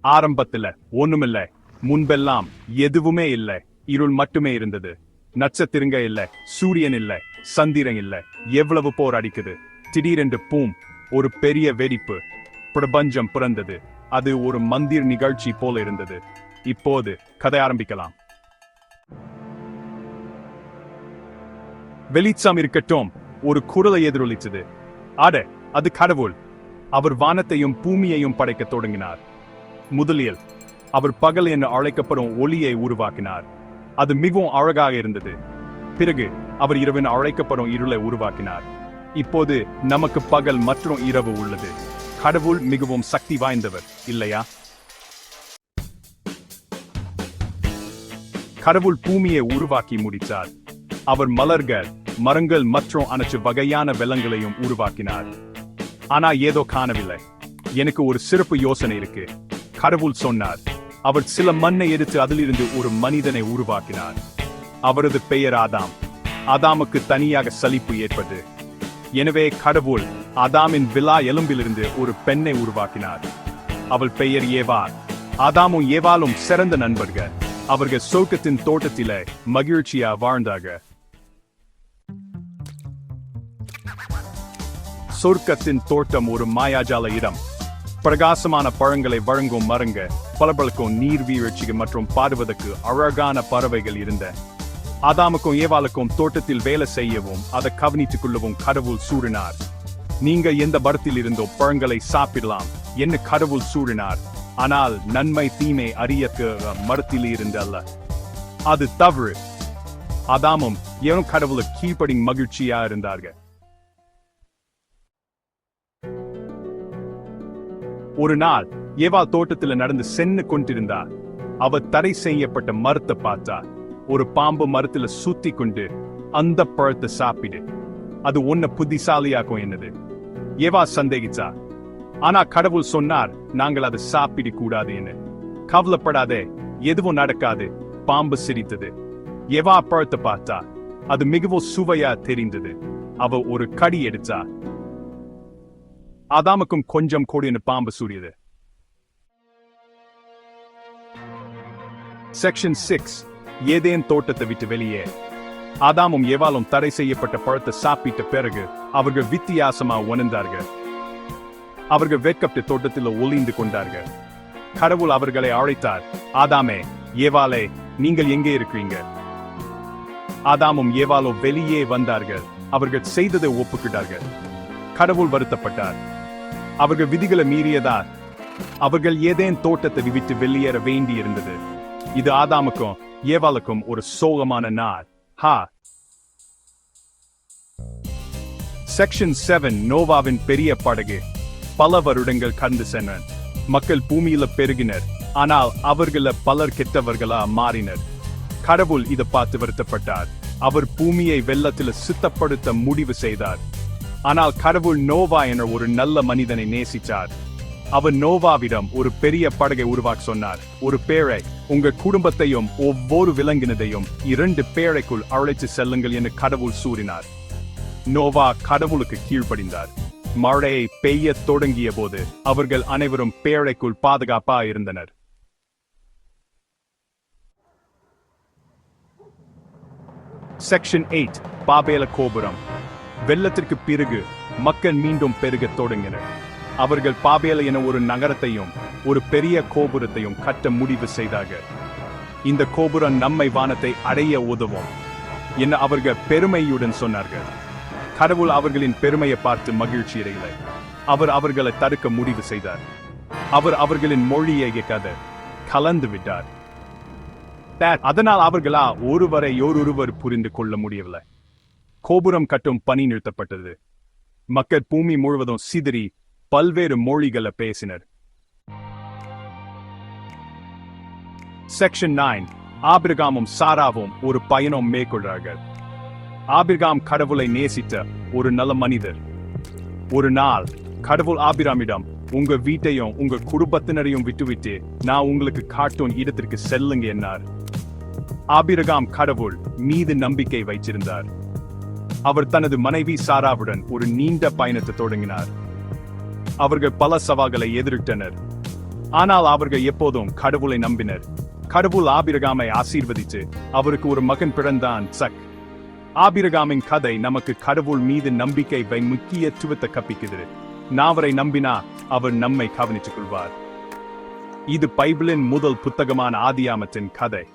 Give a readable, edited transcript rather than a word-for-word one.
ஆரம்பத்துல ஒண்ணுமில்ல. முன்பெல்லாம் எதுவுமே இல்ல. இருள் மட்டுமே இருந்தது. நட்சத்திரங்க இல்ல, சூரியன் இல்ல, சந்திரன் இல்ல. எவ்வளவு போர் அடிக்குது. திடீரென்று பூம், ஒரு பெரிய வெடிப்பு. பிரபஞ்சம் பிறந்தது. அது ஒரு மந்திர நிகழ்ச்சி போல இருந்தது. இப்போது கதை ஆரம்பிக்கலாம். வெளிச்சம் இருக்கட்டும். ஒரு குரலை எதிரொலித்தது. அது கடவுள். அவர் வானத்தையும் பூமியையும் படைக்க தொடங்கினார். முதலில் அவர் பகல் என்று அழைக்கப்படும் ஒளியை உருவாக்கினார். அது மிகவும் அழகாக இருந்தது. பிறகு அவர் இரவென அழைக்கப்படும் இருளை உருவாக்கினார். இப்போது நமக்கு பகல் மற்றும் இரவு உள்ளது. கடவுள் மிகவும் சக்தி வாய்ந்தவர், இல்லையா? கடவுள் பூமியை உருவாக்கி முடித்தார். அவர் மலர்கள், மரங்கள் மற்றும் அனைத்து வகையான வெள்ளங்களையும் உருவாக்கினார். ஆனா ஏதோ காணவில்லை. எனக்கு ஒரு சிறப்பு யோசனை இருக்கு. கடவுள் சொன்னார். அவர் சில மண்ணை எடுத்து அதிலிருந்து ஒரு மனிதனை உருவாக்கினார். அவரது பெயர் ஆதாம். ஆதாமுக்கு தனியாக சலிப்பு ஏற்பட்டது. எனவே கடவுள் ஆதாமின் விலா எலும்பிலிருந்து ஒரு பெண்ணை உருவாக்கினார். அவள் பெயர் ஏவாள். ஆதாமும் ஏவாளும் சிறந்த நண்பர்கள். அவர்கள் சொர்க்கத்தின் தோட்டத்திலே மகிழ்ச்சியா வாழ்ந்தார்கள். சொர்க்கத்தின் தோட்டம் ஒரு மாயாஜால இடம். பிரகாசமான பழங்களை வழங்கும் மரங்க, பளபளக்கும் நீர்வீழ்ச்சிகள் மற்றும் பாடுவதற்கு அழகான பறவைகள் இருந்த. ஆதாமுக்கும் ஏவாளுக்கும் தோட்டத்தில் வேலை செய்யவும் அதை கவனித்துக் கொள்ளவும் கடவுள் சூறினார். நீங்க எந்த மரத்தில் இருந்தோ பழங்களை சாப்பிடலாம் என்று கடவுள் சூறினார். ஆனால் நன்மை தீமை அறியக்க மரத்தில் இருந்து அல்ல. அது தவறு. ஆதாமும் ஏனும் கடவுளுக்கு கீழ்ப்படி மகிழ்ச்சியா இருந்தார்கள். ஒரு நாள் ஏவாள் தோட்டத்தில் நடந்து சென்று கொண்டிருந்தார். அவர் தடை செய்யப்பட்ட மரத்தை பார்த்தார். ஒரு பாம்பு மரத்துல சுத்தி கொண்டு அந்த பழத்தை சாப்பிடு, அது உன்னை புத்திசாலியாக்கும் என்னது. ஏவா சந்தேகிச்சா. ஆனா கடவுள் சொன்னார், நாங்கள் அதை சாப்பிட கூடாது என்று. கவலைப்படாதே, எதுவும் நடக்காது. பாம்பு சிரித்தது. ஏவா பழத்தை பார்த்தா. அது மிகவும் சுவையா தெரிந்தது. அவ ஒரு கடி எடுத்தா. ஆதாமுக்கும் கொஞ்சம் கூடிய பாம்பு சூடியது. செக்ஷன் 6. ஏதேன் தோட்டத்தை விட்டு வெளியே. ஆதாமும் ஏவாளும் தடை செய்யப்பட்ட பழத்தை சாப்பிட்ட பிறகு அவர்கள் வித்தியாசமா உணர்ந்தார்கள். அவர்கள் வெட்கப்பட்டு தோட்டத்தில் ஒளிந்து கொண்டார்கள். கடவுள் அவர்களை அழைத்தார். ஆதாமே, ஏவாளே, நீங்கள் எங்கே இருக்கிறீங்க? ஆதாமும் ஏவாளும் வெளியே வந்தார்கள். அவர்கள் செய்ததை ஒப்புக்கிட்டார்கள். கடவுள் வருத்தப்பட்டார். அவர்கள் விதிகளை மீறியதால் அவர்கள் ஏதேன் தோட்டத்தை விட்டு வெளியேற வேண்டி இருந்தது. இது ஆதாமுக்கும் ஏவாளுக்கும் ஒரு சோகமான நாள். செக்ஷன் 7. நோவாவின் பெரிய படகு. பல வருடங்கள் கடந்து சென்றன. மக்கள் பூமியில பெருகினர். ஆனால் அவர்கள பலர் கெட்டவர்களா மாறினர். கடவுள் இதை பார்த்து வருத்தப்பட்டார். அவர் பூமியை வெள்ளத்தில் சுத்தப்படுத்த முடிவு செய்தார். ஆனால் கடவுள் நோவா என்ற ஒரு நல்ல மனிதனை நேசித்தார். அவர் நோவாவிடம் ஒரு பெரிய படகை உருவாக்க சொன்னார். ஒரு பேழை. உங்க குடும்பத்தையும் ஒவ்வொரு விலங்கினதையும் 2 பேழைக்குள் அழைத்து செல்லுங்கள் என்று கடவுள் கூறினார். நோவா கடவுளுக்கு கீழ்ப்படிந்தார். மழையை பெய்ய தொடங்கிய போது அவர்கள் அனைவரும் பேழைக்குள் பாதுகாப்பா இருந்தனர். செக்ஷன் 8. பாபேல கோபுரம். வெள்ளத்திற்கு பிறகு மக்கள் மீண்டும் பெருகத் தொடங்கினர். அவர்கள் பாபேல என ஒரு நகரத்தையும் ஒரு பெரிய கோபுரத்தையும் கட்ட முடிவு செய்தார்கள். இந்த கோபுரம் நம்மை வானத்தை அடைய உதவும் என அவர்கள் பெருமையுடன் சொன்னார்கள். கடவுள் அவர்களின் பெருமையை பார்த்து மகிழ்ச்சியடையவில்லை. அவர் அவர்களை தடுக்க முடிவு செய்தார். அவர் அவர்களின் மொழியை கலந்து விட்டார். அதனால் அவர்களா ஒருவர் புரிந்து கொள்ள முடியவில்லை. கோபுரம் கட்டும் பணி நிறுத்தப்பட்டது. மக்கள் பூமி முழுவதும் சிதறி பல்வேறு மொழிகளை பேசினர். செக்ஷன் 9. ஆபிரகாமும் சாராவும் ஒரு பயணம் மேற்கொள்கிறார்கள். ஆபிரகாம் கடவுளை நேசித்த ஒரு நல்ல மனிதர். ஒரு நாள் கடவுள் ஆபிரகாமிடம், உங்க வீட்டையும் உங்க குடும்பத்தினரையும் விட்டுவிட்டு நான் உங்களுக்கு காட்டும் இடத்திற்கு செல்லுங்க என்றார். ஆபிரகாம் கடவுள் மீது நம்பிக்கை வைத்திருந்தார். அவர் தனது மனைவி சாராவுடன் ஒரு நீண்ட பயணத்தை தொடங்கினார். அவர்கள் பல சவால்களை எதிர்த்தனர். ஆனால் அவர்கள் எப்போதும் கடவுளை நம்பினர். கடவுள் ஆபிரகாமை ஆசீர்வதித்து அவருக்கு ஒரு மகன் பிறந்தான், சக். ஆபிரகாமின் கதை நமக்கு கடவுள் மீது நம்பிக்கை முக்கியத்துவத்தை கற்பிக்கிறது. அவரை நம்பினா அவர் நம்மை கவனித்துக் கொள்வார். இது பைபிளின் முதல் புத்தகமான ஆதியாகமத்தின் கதை.